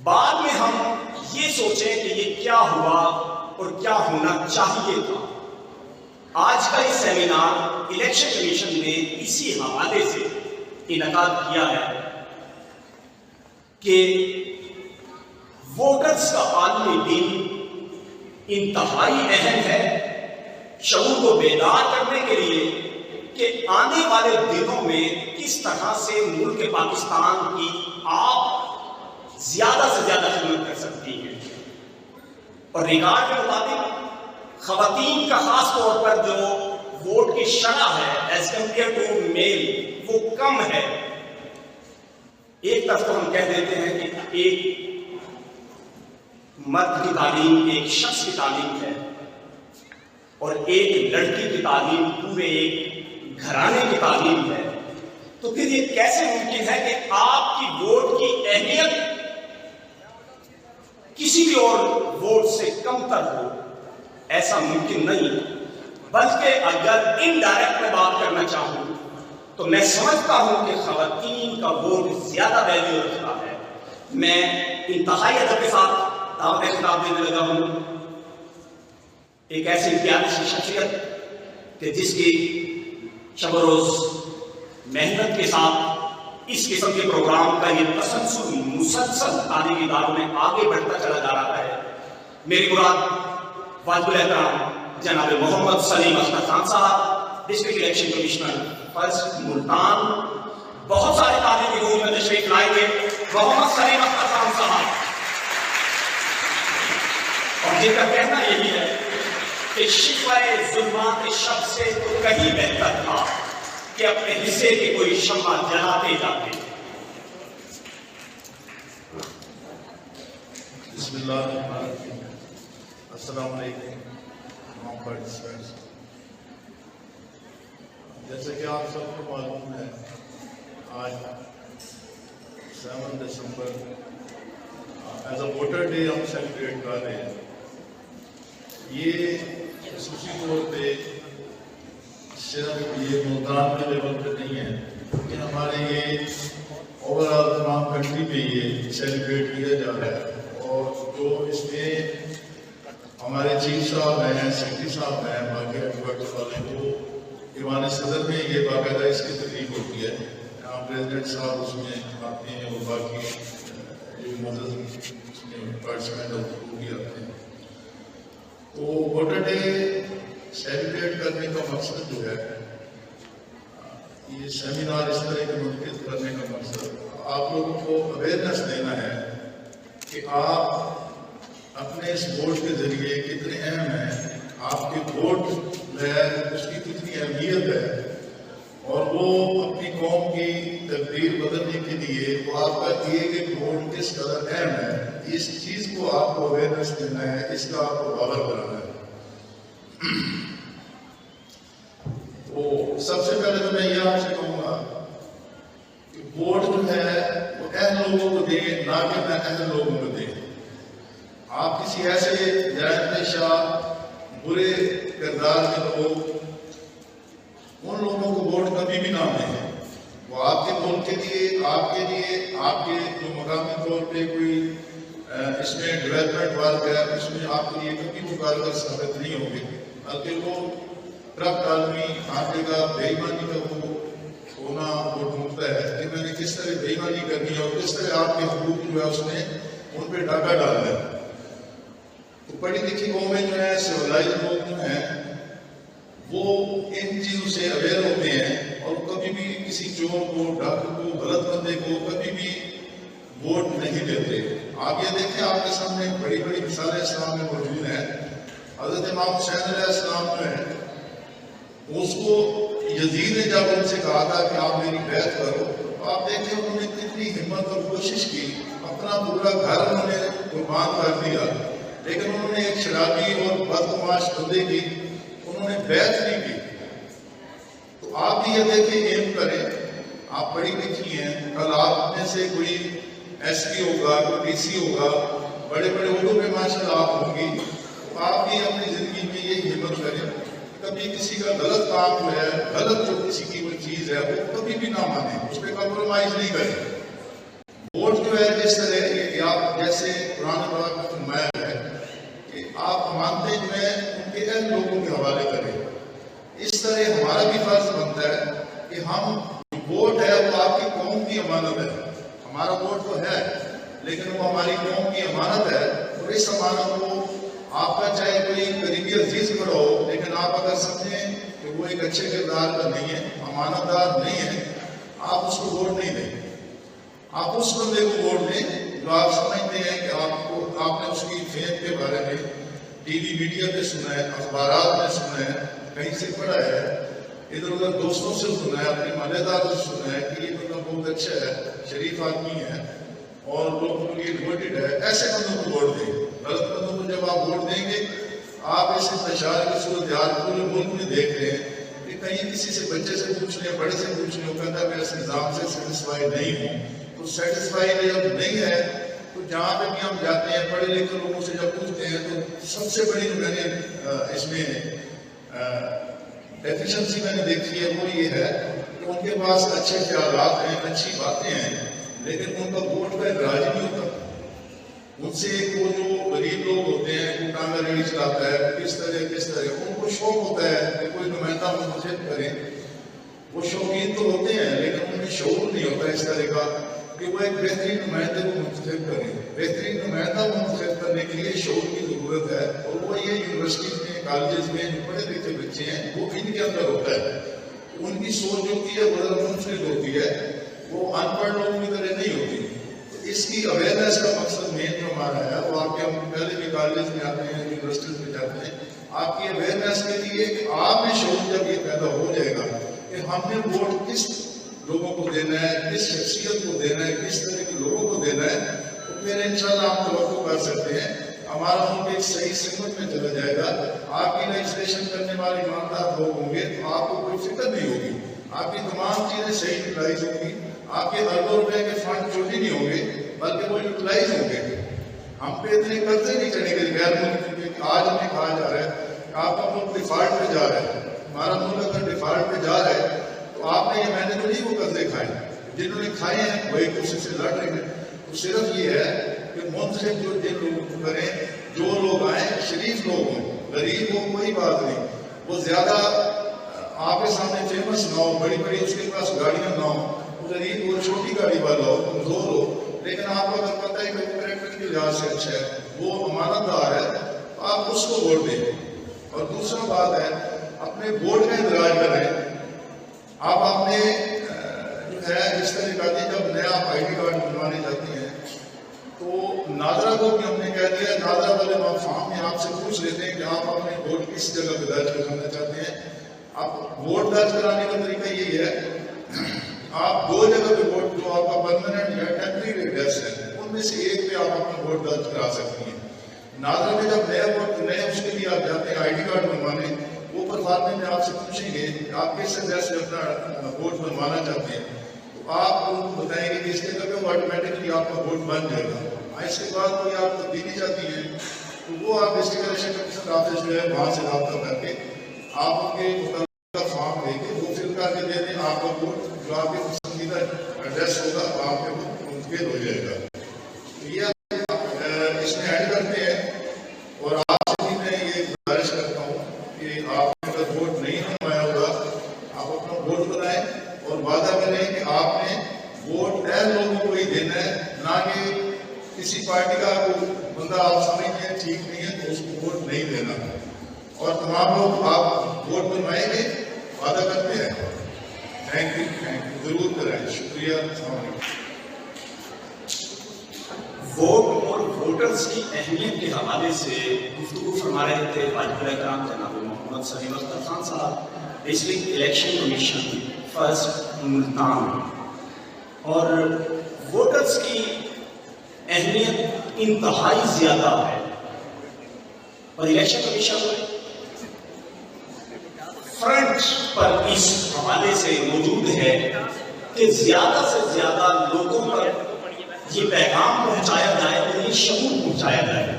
بعد میں ہم یہ سوچیں کہ یہ کیا ہوا اور کیا ہونا چاہیے تھا۔ آج کا یہ سیمینار الیکشن کمیشن نے اسی حوالے سے انعقاد کیا ہے کہ ووٹرز کا عالمی دن انتہائی اہم ہے شعور کو بیدار کرنے کے لیے کہ آنے والے دنوں میں کس طرح سے ملک پاکستان کی آپ زیادہ سے زیادہ خدمت کر سکتی ہیں۔ اور ریکارڈ کے مطابق خواتین کا خاص طور پر جو ووٹ کی شرح ہے ایز کمپیئر ٹو میل وہ کم ہے۔ ایک طرف تو ہم کہہ دیتے ہیں کہ ایک مرد کی تعلیم ایک شخص کی تعلیم ہے اور ایک لڑکی کی تعلیم پورے ایک گھرانے کی تعلیم ہے، تو پھر یہ کیسے ممکن ہے کہ آپ کی ووٹ کی اہمیت کسی بھی اور ووٹ سے کم تر ہو؟ ایسا ممکن نہیں، بلکہ اگر انڈائریکٹ میں بات کرنا چاہوں تو میں سمجھتا ہوں کہ خواتین کا ووٹ زیادہ ویلیو رکھتا ہے۔ میں انتہائی ادب کے ساتھ دعوت خطاب دینے لگا ہوں ایک ایسی پیاری شخصیت کہ جس کی شب و روز محنت کے ساتھ اس قسم کے پروگرام کا یہ تسلسل مسلسل تعلیمی اداروں میں آگے بڑھتا چلا جا رہا ہے۔ میری مراد واجب الاحترام جناب محمد سلیم اختر خان صاحب، district election commissioner first Multan, بہت سارے تعلیمی گروہ میں تشریف لائے گے محمد سلیم اختر خان صاحب، اور جن کا کہنا یہی ہے کہ شفائے ظلمات شب سے تو کہیں بہتر تھا کہ اپنے حصے کی کوئی شمع جلاتے جاتے۔ بسم اللہ الرحمن الرحیم۔ السلام علیکم تمام پارٹیسپینٹس۔ جیسے کہ آپ سب کو معلوم ہے آج 7 دسمبر ایز اے ووٹر ڈے ہم سیلیبریٹ کر رہے ہیں۔ یہ خصوصی طور پہ صرف یہ ملتان کے لیول پہ نہیں ہے لیکن ہمارے یہ اوور آل تمام کنٹری میں یہ سیلیبریٹ کیا جا رہا ہے، اور جو اس میں ہمارے چیف صاحب ہیں، سیکرٹری صاحب ہیں، باقی ایڈوائزر والے، وہ ایوان صدر میں یہ باقاعدہ اس کی تقریب ہوتی ہے، یہاں پریزیڈنٹ صاحب اس میں آتے ہیں اور باقی جو مدد اس میں پارٹیسپینٹ ہوتے ہیں وہ بھی آتے ہیں۔ تو ووٹر ڈے سیلیبریٹ کرنے کا مقصد جو ہے، یہ سیمینار اس طرح کے منعقد کرنے کا مقصد آپ لوگوں کو اویئرنیس دینا ہے کہ آپ اپنے اس ووٹ کے ذریعے کتنے اہم ہیں، آپ کے ووٹ جو ہے اس کی کتنی اہمیت ہے، اور وہ اپنی قوم کی تقدیر بدلنے کے لیے وہ آپ کا ایک ایک ووٹ کس قدر اہم ہے، اس چیز کو آپ کو اویئرنیس دینا ہے، اس کا آپ کو باور بنانا ہے۔ تو سب سے پہلے تو میں یہ آپ سے کہوں گا کہ ووٹ جو ہے وہ اہم لوگوں کو دیں، نہ کہ نہ اہم لوگوں کو دیں۔ آپ کسی ایسے جائز شاہ برے کردار کے لوگ ان لوگوں کو ووٹ کبھی بھی نہ دیں۔ وہ آپ کے ملک کے لیے، آپ کے جو مقامی طور پہ کوئی اس میں ڈیولپمنٹ ورک ہے اس میں آپ کے لیے کبھی وہ کارگر ثابت نہیں ہوں گے، بلکہ وہ کرپٹ آدمی آگے کا بے ایمانی کا وہ ہونا وہ ڈھونڈتا ہے کہ میں نے کس طرح بے ایمانی کرنی ہے اور کس طرح آپ کے حقوق جو ہے اس نے ان پہ ڈاکہ ڈالنا ہے۔ تو پڑھی لکھی قومیں جو ہیں، سیولائز لوگ جو ہیں، وہ ان چیزوں سے اویئر ہوتے ہیں اور کبھی بھی کسی چور کو، ڈاکو کو، غلط بندے کو کبھی بھی ووٹ نہیں دیتے۔ آپ یہ دیکھیں، آپ کے سامنے بڑی بڑی مثالیں اسلام میں موجود ہیں۔ حضرت امام حسین علیہ السلام جو ہیں، اس کو یزید نے جب ان سے کہا تھا کہ آپ میری بیعت کرو، تو آپ دیکھیں انہوں نے کتنی ہمت اور کوشش کی، اپنا پورا گھر انہوں نے قربان کر دیا، لیکن انہوں نے ایک شرابی اور بدگماش بندے کی انہوں نے بیعت نہیں کی۔ تو آپ بھی یہ دیکھیں، ایم کریں، آپ پڑھی لکھی ہیں، کل آپ میں سے کوئی ایس پی ہوگا، کوئی ڈی سی ہوگا، بڑے بڑے عہدوں پہ ماشاءاللہ آپ ہوں گی، تو آپ بھی اپنی زندگی میں یہ ہمت کریں، کبھی کسی کا غلط کام جو ہے، غلط جو کسی کی وہ چیز ہے وہ کبھی بھی نہ مانیں، اس پہ کمپرومائز نہیں کریں۔ ووٹ جو ہے جس طرح جیسے قرآن پاک میں فرمایا ہے کہ آپ امانتیں جو ہیں ان کے اہل لوگوں کے حوالے کریں، اس طرح ہمارا بھی فرض بنتا ہے کہ ہم ووٹ ہے وہ آپ کی قوم کی امانت ہے. ہمارا ووٹ تو ہے لیکن وہ ہماری قوم کی امانت ہے، اور اس امانت کو آپ کا چاہے کوئی قریبی عزیز کھڑا ہو، لیکن آپ اگر سمجھیں کہ وہ ایک اچھے کردار کا نہیں ہے، امانت دار نہیں ہے، آپ اس کو ووٹ نہیں دیں. آپ اس بندے کو ووٹ دیں جو آپ سمجھتے ہیں کہ آپ نے اس کی فیم کے بارے میں ٹی وی میڈیا پہ سنا ہے، اخبارات میں سنا ہے، کہیں سے پڑھا ہے، ادھر ادھر دوستوں سے سنا ہے، اپنے محلے داروں سے سنا ہے کہ یہ بندہ بہت اچھا ہے، شریف آدمی ہے اور لوگوں کے لیے ڈیوٹیڈ ہے. ایسے بندوں کو ووٹ دیں. غلط بندوں کو جب آپ ووٹ دیں گے، آپ ایسے انتشار کی صورتحال پورے ملک میں دیکھ رہے ہیں کہ کہیں کسی سے بچے سے پوچھ لیں، بڑے سے پوچھ لیں، وہ کہتا ہے میں اس نظام سے سیٹسفائی نہیں ہوں. تو سیٹسفائی جب نہیں ہے تو جہاں پہ بھی ہم جاتے ہیں پڑھے لکھے لوگوں سے جب پوچھتے ہیں تو سب سے بڑی جو میں نے اس میں ڈیفیشنسی میں نے دیکھی ہے وہ یہ ہے کہ ان کے پاس اچھے خیالات ہیں، اچھی باتیں ہیں، لیکن ان کا ووٹ کا اندراج نہیں ہوتا. ان سے وہ جو غریب لوگ ہوتے ہیں، کوئی ٹانگا ریڑھی چلاتا ہے، کس طرح ان کو شوق ہوتا ہے کہ کوئی نمائندہ منتخب کریں. وہ شوقین تو ہوتے ہیں لیکن ان میں شعور نہیں ہوتا اس طرح کا کہ وہ ایک بہترین نمائندے کو منتخب کریں. بہترین نمائندہ منتخب کرنے کے لیے شعور کی ضرورت ہے، اور وہ یہ یونیورسٹیز میں، کالجز میں جو پڑھے لکھے بچے ہیں وہ ان کے اندر ہوتا ہے. ان کی سوچ ہوتی ہے وہ منفرد ہوتی ہے، وہ ان پڑھ لوگوں کی طرح نہیں ہوتی. اس کی اویئرنیس کا مقصد مین جو ہمارا ہے وہ آپ کے ہم پہلے بھی کالجز میں آتے ہیں، یونیورسٹیز میں جاتے ہیں، آپ کی اویئرنیس کے لیے کہ آپ میں شعور جب یہ پیدا ہو جائے گا کہ ہم نے ووٹ کس لوگوں کو دینا ہے، کس شخصیت کو دینا ہے، کس طرح کے لوگوں کو دینا ہے، تو پھر انشاءاللہ ہم توقع کر سکتے ہیں ہمارا ملک ایک صحیح سمت میں چلا جائے گا. آپ کی لیجسلیشن کرنے والے ایماندار لوگ ہوں گے تو آپ کو کوئی فکر نہیں ہوگی، آپ کی تمام چیزیں صحیح یوٹیلائز ہوں گی، آپ کے اربوں روپے کے فنڈ چوری نہیں ہوں گے بلکہ وہ یوٹیلائز ہوں گے. ہم پہ اتنے قرضے نہیں چڑھیں گے غیر ملک کے کہ آج ہمیں کہا جا رہا ہے کہ آپ کا ملک ڈیفالٹ پہ جا رہا ہے. ہمارا ملک اگر ڈیفالٹ پہ جا رہا ہے تو آپ نے یہ میں نے تو نہیں وہ قرضے کھائے، جنہوں نے کھائے ہیں وہ ایک دوسرے سے لڑ رہے ہیں. تو صرف یہ ہے کہ منتخب جو جن لوگوں کو کریں، جو لوگ آئیں شریف لوگ ہوں، غریب ہو کوئی بات نہیں، وہ زیادہ آپ کے سامنے فیمس نہ ہو، بڑی بڑی اس کے پاس گاڑیاں نہ ہوں، غریب ہو، چھوٹی گاڑی والا ہو، کمزور ہو، لیکن آپ کو اگر پتہ ہے کہ وہ کریکٹر کے لحاظ سے اچھا ہے، وہ امانت دار ہے، تو آپ اس کو ووٹ دیں. اور دوسرا بات ہے اپنے ووٹ کا اندراج کریں. آپ اپنے جو ہے اس طرح کا جب نیا آئی ڈی کارڈ بنوانے جاتے ہیں تو نادرا کو بھی ہم نے کہہ دیا، نادرا والے فارم میں آپ سے پوچھ لیتے ہیں کہ آپ اپنے ووٹ کس جگہ پہ درج کرانا چاہتے ہیں. آپ ووٹ درج کرانے کا طریقہ یہی ہے، آپ دو جگہ پہ ووٹ جو آپ کا پرماننٹ یا ٹیمپریری ایڈریس ہے ان میں سے ایک پہ آپ اپنا ووٹ درج کرا سکتی ہیں. نادرا میں جب نئے اس کے لیے آپ جاتے ہیں آئی ڈی کارڈ بنوانے، وہ پرفارمے میں آپ سے پوچھیں گے کہ آپ کس ایڈریس پہ اپنا ووٹ بنوانا چاہتے ہیں، تو آپ ان کو بتائیں گے کہ اس جگہ پہ وہ آٹومیٹکلی آپ کا ووٹ بن جائے گا. اس کے بعد کوئی آپ تبدیلی چاہتی ہیں تو وہ آپ ڈسٹرکٹ الیکشن کمیشن آفس جو ہے وہاں سے رابطہ کر کے آپ ان کے متعلقہ فارم لے کے وہ فل کر کے دے دیں، آپ کا ووٹ جو آپ کے پسندیدہ ایڈریس ہوگا آپ کے ووٹ منتقل ہو جائے گا. تو یہ اس میں ایڈ کرتے ہیں. اور آپ سے بھی میں یہ گزارش کرتا ہوں کہ آپ نے اگر ووٹ نہیں بنوایا ہوگا آپ اپنا ووٹ بنائیں اور وعدہ کریں کہ آپ نے ووٹ اہل لوگوں کو ہی دینا ہے، نہ کہ کسی پارٹی کا کوئی بندہ آپ سمجھتے ہیں ٹھیک نہیں ہے تو اس کو ووٹ نہیں دینا. اور تمام لوگ آپ ووٹ بنوائیں گے، وعدہ کرتے ہیں. تھینک یو، ضرور کریں. شکریہ. السلام علیکم. ووٹ اور ووٹرز کی اہمیت کے حوالے سے گفتگو فرما رہے تھے واجب الاحترام جناب محمد سلیم اختر خان صاحب، district election commission first Multan. اور ووٹرز کی اہمیت انتہائی زیادہ ہے، اور الیکشن کمیشن فرنٹ پر اس حوالے سے موجود ہے کہ زیادہ سے زیادہ لوگوں پر یہ پیغام پہنچایا جائے، انہیں شعور پہنچایا جائے.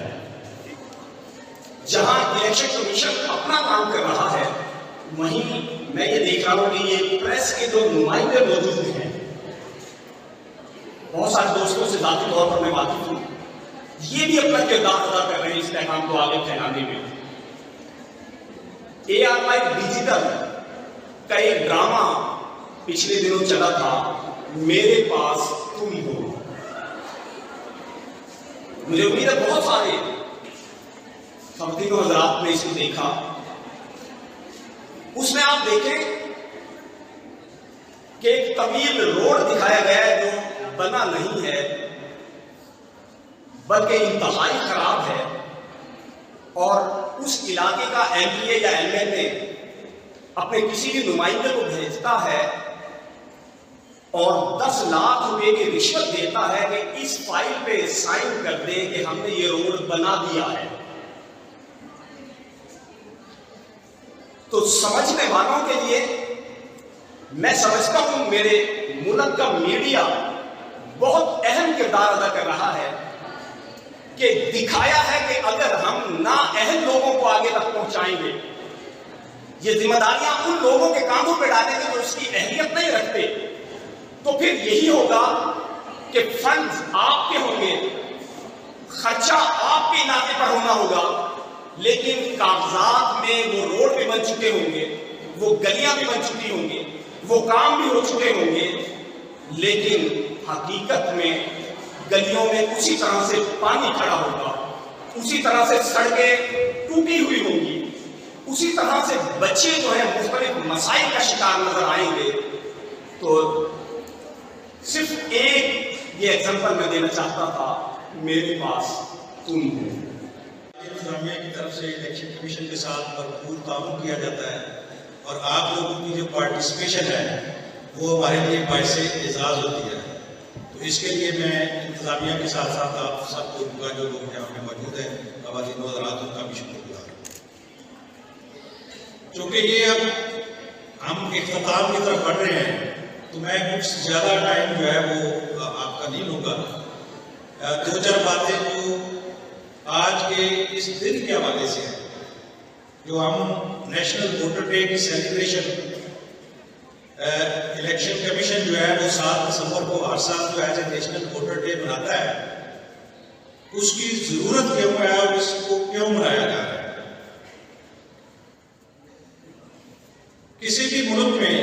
جہاں الیکشن کمیشن اپنا کام کر رہا ہے وہیں میں یہ دیکھ رہا ہوں کہ یہ پریس کے جو نمائندے موجود ہیں، بہت سارے دوستوں سے ذاتی طور پر میں واقف ہوں، یہ بھی اپنا کردار ادا کر رہے ہیں اس پیغام کو آگے پھیلانے میں۔ ARY ڈیجیٹل کا ایک ڈرامہ پچھلے دنوں چلا تھا، میرے پاس تم ہو۔ مجھے امید ہے بہت سارے خواتین و حضرات نے اس کو دیکھا۔ اس میں آپ دیکھیں کہ ایک طویل روڈ دکھایا گیا ہے جو بنا نہیں ہے بلکہ انتہائی خراب ہے، اور اس علاقے کا MPA یا MLA اپنے کسی بھی نمائندے کو بھیجتا ہے اور 10 لاکھ روپے کی رشوت دیتا ہے کہ اس فائل پہ سائن کر دیں کہ ہم نے یہ روڈ بنا دیا ہے۔ تو سمجھنے والوں کے لیے میں سمجھتا ہوں میرے ملک کا میڈیا بہت اہم کردار ادا کر رہا ہے کہ دکھایا ہے کہ اگر ہم نااہل لوگوں کو آگے تک پہنچائیں گے، یہ ذمہ داریاں ان لوگوں کے کاندھوں پہ ڈالیں گے جو اس کی اہلیت نہیں رکھتے، تو پھر یہی ہوگا کہ فنڈز آپ کے ہوں گے، خرچہ آپ کے علاقے پر ہونا ہوگا، لیکن کاغذات میں وہ روڈ بھی بن چکے ہوں گے، وہ گلیاں بھی بن چکی ہوں گی، وہ کام بھی ہو چکے ہوں گے، لیکن حقیقت میں گلیوں میں اسی طرح سے پانی کھڑا ہوگا، اسی طرح سے سڑکیں ٹوٹی ہوئی ہوں گی، اسی طرح سے بچے جو ہیں مختلف مسائل کا شکار نظر آئیں گے۔ تو صرف ایک یہ ایگزامپل میں دینا چاہتا تھا، میرے پاس تم ہو۔ انتظامیہ کی طرف سے الیکشن کمیشن کے ساتھ بھرپور تعاون کیا جاتا ہے، اور آپ لوگوں کی جو پارٹیسپیشن ہے وہ ہمارے لیے باعث اعزاز ہوتی ہے۔ تو اس کے لیے میں انتظامیہ کے ساتھ ساتھ آپ سب لوگوں کا، جو لوگ یہاں پہ موجود ہیں، خواتین و حضرات، ان کا بھی شکر گزار ہوں۔ چونکہ یہ اب ہم اختتام کی طرف بڑھ رہے ہیں تو میں کچھ زیادہ ٹائم جو ہے وہ آپ کا نہیں لوں گا۔ 2-4 باتیں جو آج کے اس دن کے حوالے سے ہیں، جو ہم نیشنل ووٹر ڈے کی سیلیبریشن الیکشن کمیشن جو ہے وہ 7 دسمبر کو ہر سال جو as a national voter day مناتا ہے، اس کی ضرورت کیوں ہے اور اس کو کیوں منایا جا رہا ہے۔ کسی بھی ملک میں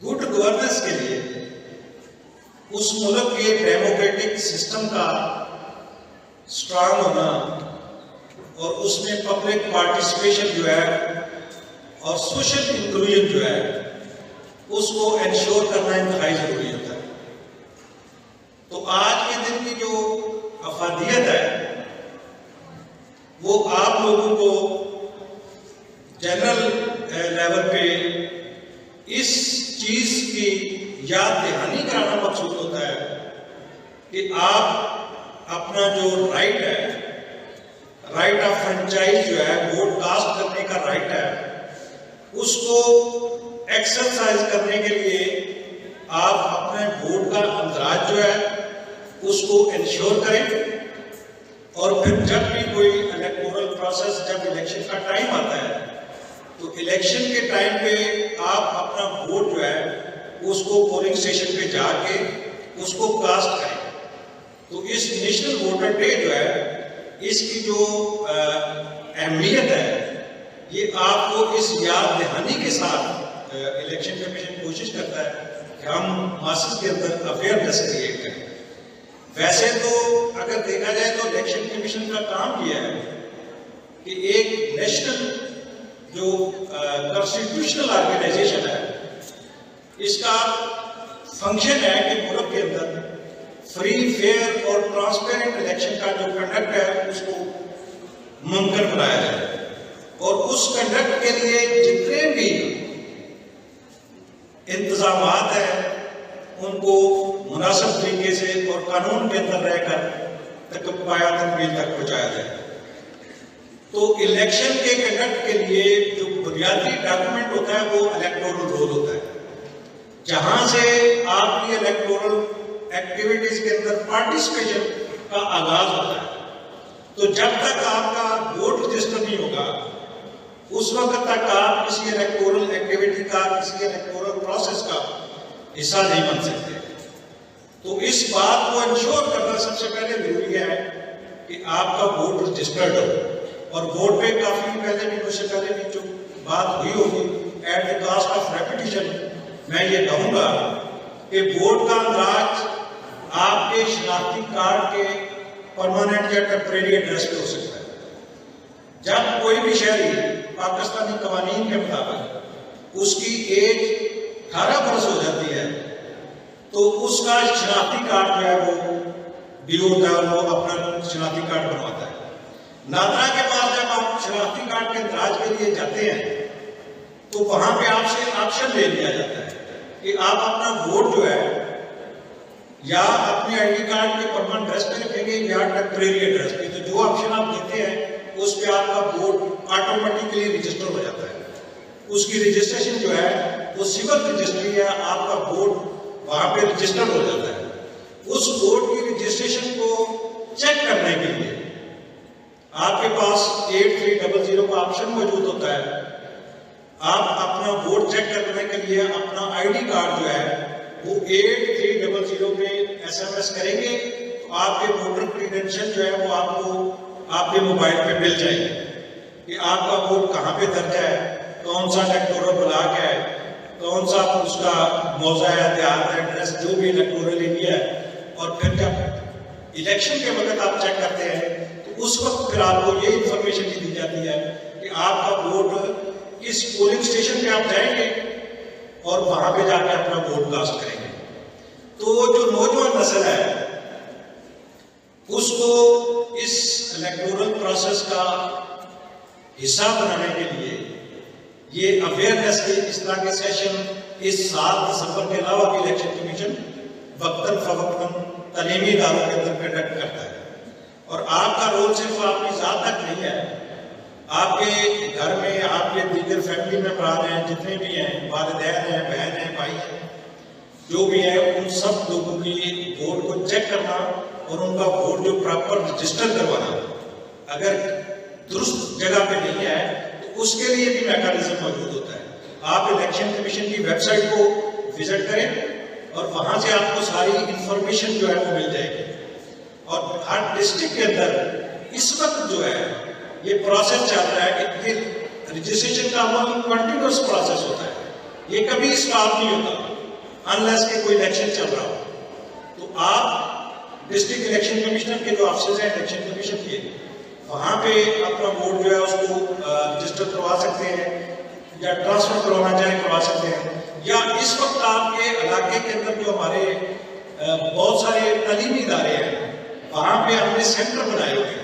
گڈ گورننس کے لیے اس ملک کے ڈیموکریٹک سسٹم کا اسٹرانگ ہونا اور اس میں پبلک پارٹیسپیشن جو ہے اور سوشل انکلوژن جو ہے اس کو انشور کرنا انتہائی ضروری ہوتا ہے۔ تو آج کے دن کی جو افادیت ہے وہ آپ لوگوں کو جنرل لیول پہ اس چیز کی یاد دہانی کرانا مقصود ہوتا ہے کہ آپ اپنا جو رائٹ ہے، رائٹ آف فرنچائز جو ہے، ووٹ کاسٹ کرنے کا رائٹ ہے، اس کو ایکسرسائز کرنے کے لیے آپ اپنے ووٹ کا اندراج جو ہے اس کو انشور کریں، اور پھر جب بھی کوئی الیکٹورل پروسیس، جب الیکشن کا ٹائم آتا ہے تو الیکشن کے ٹائم پہ آپ اپنا ووٹ جو ہے اس کو پولنگ اسٹیشن پہ جا کے اس کو کاسٹ کریں۔ تو اس نیشنل ووٹر ڈے جو ہے، اس کی جو اہمیت ہے، یہ آپ کو اس یاد دہانی کے ساتھ الیکشن کمیشن کوشش کرتا ہے کہ ہم ماسز کے اندر اویئرنیس کریٹ کریں۔ ویسے تو اگر دیکھا جائے تو الیکشن کمیشن کا کام یہ ہے کہ ایک نیشنل جو کانسٹیٹیوشنل آرگنائزیشن ہے، اس کا فنکشن ہے کہ ملک کے اندر فری، فیئر اور ٹرانسپیرنٹ الیکشن کا جو کنڈکٹ ہے اس کو ممکن بنایا جائے، اور اس کنڈکٹ کے لیے جتنے بھی انتظامات ہیں ان کو مناسب طریقے سے اور قانون کے اندر رہ کر پایا تکمیل تک پہنچایا جائے۔ تو الیکشن کے کنڈکٹ کے لیے جو بنیادی ڈاکومنٹ ہوتا ہے وہ الیکٹورل رول ہوتا ہے، جہاں سے آپ کی الیکٹورل ایکٹیویٹیز کے اندر پارٹیسپیشن کا آغاز ہوتا ہے۔ تو جب تک آپ کا ووٹ رجسٹر نہیں ہوگا اس وقت تک آپ کسی الیکٹورل ایکٹیویٹی کا، کسی الیکٹورل پروسیس کا حصہ نہیں بن سکتے۔ تو اس بات کو انشور کرنا سب سے پہلے ضروری ہے کہ آپ کا ووٹ رجسٹرڈ ہو، اور ووٹ پہ کافی پہلے بھی مجھ سے پہلے بھی جو بات ہوئی ہوگی، at the cost of repetition میں یہ کہوں گا کہ ووٹ کا اندراج آپ کے شناختی کارڈ کے پرماننٹ یا ٹیمپریری ایڈریس پہ ہو سکتا ہے۔ جب کوئی بھی شہری پاکستانی قوانین کے مطابق اس کی ایج 18 برس ہو جاتی ہے تو اس کا شناختی کارڈ جو ہے وہ ڈیو ہوتا ہے، وہ اپنا شناختی کارڈ بنواتا ہے۔ ناظرہ کے پاس جب آپ شناختی کارڈ کے اندراج کے لیے جاتے ہیں تو وہاں پہ آپ سے آپشن لے لیا جاتا ہے کہ آپ اپنا ووٹ جو ہے یا اپنے آئی ڈی کارڈ کے پرماننٹ ایڈریس پہ رکھیں گے یا ٹیمپریری ایڈریس پہ۔ تو جو آپشن آپ دیتے ہیں اس پہ آپ کا ووٹ آٹومیٹکلی رجسٹر ہو جاتا ہے۔ اس کی رجسٹریشن جو ہے وہ سول رجسٹری ہے، آپ کا ووٹ وہاں پہ رجسٹر ہو جاتا ہے۔ اس ووٹ کی رجسٹریشن کو چیک کرنے کے لیے آپ کے پاس 8300 کا آپشن موجود ہوتا ہے۔ آپ اپنا ووٹ چیک کرنے کے لیے اپنا آئی ڈی کارڈ جو ہے وہ 8300 پہ SMS کریں گے تو آپ کے ووٹر کریڈینشل جو ہے وہ آپ کو آپ کے موبائل پہ مل جائے گی کہ آپ کا ووٹ کہاں پہ درج ہے، کون سا الیکٹورل بلاک ہے، کون سا اس کا موضع ہے، دیہات ایڈریس، جو بھی الیکٹورل ایریا ہے۔ اور پھر جب الیکشن کے وقت آپ چیک کرتے ہیں تو اس وقت پھر آپ کو یہ انفارمیشن دی جاتی ہے کہ آپ کا ووٹ کس پولنگ اسٹیشن پہ آپ جائیں گے اور وہاں پہ جا کے اپنا ووٹ کاسٹ کریں گے۔ تو جو نوجوان نسل ہے اس کو اس الیکٹورل پروسیس کا حصہ بنانے کے لیے یہ اویئرنیس کے اس طرح کے سیشن اس سال دسمبر کے علاوہ بھی الیکشن کمیشن وقتاً فوقتاً تعلیمی اداروں کے اندر کنڈکٹ کرتا ہے۔ اور آپ کا رول صرف آپ کی ذات تک نہیں ہے، آپ کے گھر میں آپ کے دیگر فیملی ممبران ہیں، جتنے بھی ہیں، والدین ہیں، بہن ہیں، بھائی ہیں، جو بھی ہیں، ان سب لوگوں کی ووٹ کو چیک کرنا اور ان کا ووٹ جو پراپر رجسٹر کروانا، اگر درست جگہ پہ نہیں ہے تو اس کے لیے بھی میکانزم موجود ہوتا ہے۔ آپ الیکشن کمیشن کی ویب سائٹ کو وزٹ کریں اور وہاں سے آپ کو ساری انفارمیشن جو ہے وہ مل جائے گی۔ اور ہر ڈسٹرکٹ کے اندر اس وقت جو ہے یہ پروسیس چل رہا ہے کہ یہ رجسٹریشن کا عمل کنٹینیوس پروسیس ہوتا ہے، یہ کبھی اسٹاپ نہیں ہوتا انلیس کہ کوئی الیکشن چل رہا ہو۔ تو آپ ڈسٹرکٹ الیکشن کمشنر کے جو آفسز ہیں الیکشن کمیشن کے، وہاں پہ اپنا ووٹ جو ہے اس کو رجسٹر کروا سکتے ہیں یا ٹرانسفر کروانا چاہیں کروا سکتے ہیں، یا اس وقت آپ کے علاقے کے اندر جو ہمارے بہت سارے تعلیمی ادارے ہیں وہاں پہ ہم نے سینٹر بنائے ہوئے ہیں،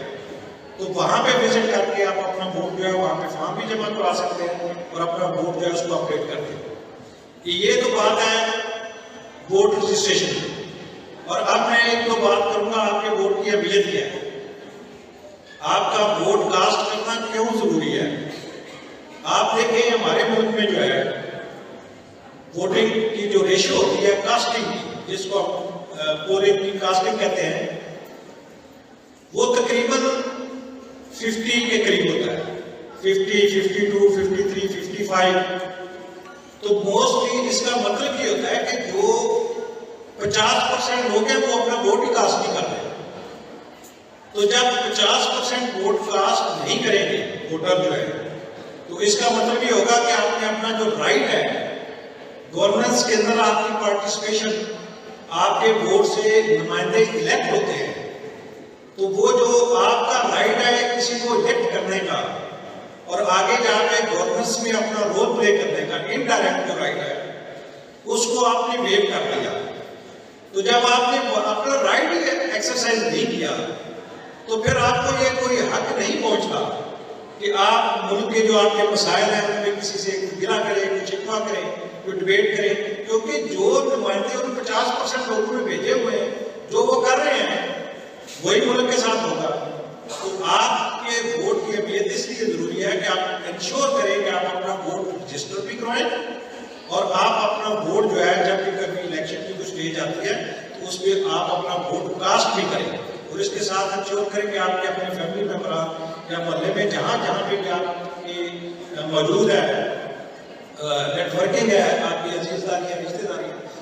تو وہاں پہ وزٹ کر کے آپ اپنا ووٹ جو ہے وہاں پہ فارم بھی جمع کروا سکتے ہیں اور اپنا ووٹ جو ہے اس کو اپڈیٹ کر دیں۔ یہ تو بات ہے ووٹ رجسٹریشن کی۔ اور اب میں ایک دو بات کروں گا آپ کے ووٹ کی اہمیت کیا ہے، آپ کا ووٹ کاسٹ کرنا کیوں ضروری ہے۔ آپ دیکھیں ہمارے ملک میں جو ہے ووٹنگ کی جو ریشو ہوتی ہے کاسٹنگ کی، جس کو پولنگ کی کاسٹنگ کہتے ہیں، وہ تقریباً 50 کے قریب ہوتا ہے، 50, 52, 53, 55۔ تو موسٹلی اس کا مطلب یہ ہوتا ہے کہ جو 50% لوگ ہیں وہ اپنا ووٹ ہی کاسٹ نہیں کر رہے۔ تو جب 50% ووٹ کاسٹ نہیں کریں گے ووٹر جو ہے، تو اس کا مطلب یہ ہوگا کہ آپ نے اپنا جو رائٹ ہے گورننس کے اندر، آپ کی پارٹیسپیشن، آپ کے ووٹ سے نمائندے الیکٹ ہوتے ہیں، تو وہ جو آپ کا رائٹ ہے کسی کو الیکٹ کرنے کا اور آگے جا کے گورننس میں اپنا رول پلے کرنے کا، انڈائریکٹ جو رائٹ ہے اس کو آپ نے ویو کر لیا۔ تو جب آپ نے اپنا رائٹ ہی ایکسرسائز نہیں کیا تو پھر آپ کو یہ کوئی حق نہیں پہنچتا کہ آپ ملک کے جو آپ کے مسائل ہیں ان میں کسی سے گرا کریں، کوئی شکوہ کریں، کوئی ڈبیٹ کریں، کیونکہ جو نمائندے ان 50% لوگوں نے بھیجے ہوئے ہیں جو وہ کر رہے ہیں وہی ملک کے ساتھ ہوگا۔ تو آپ کے ووٹ کی اہمیت اس لیے ضروری ہے کہ آپ انشور کریں کہ آپ اپنا ووٹ رجسٹر بھی کروائیں اور آپ اپنا ووٹ جو ہے جب بھی کبھی الیکشن کی کچھ اسٹیج آتی ہے تو اس پہ آپ اپنا ووٹ کاسٹ بھی کریں، اور اس کے ساتھ انشور کریں کہ آپ کے اپنے فیملی ممبران یا محلے میں جہاں جہاں پہ بھی آپ کی موجود ہے نیٹ ورکنگ ہے، آپ کی عزیز داری ہے، رشتے داری ہے،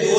2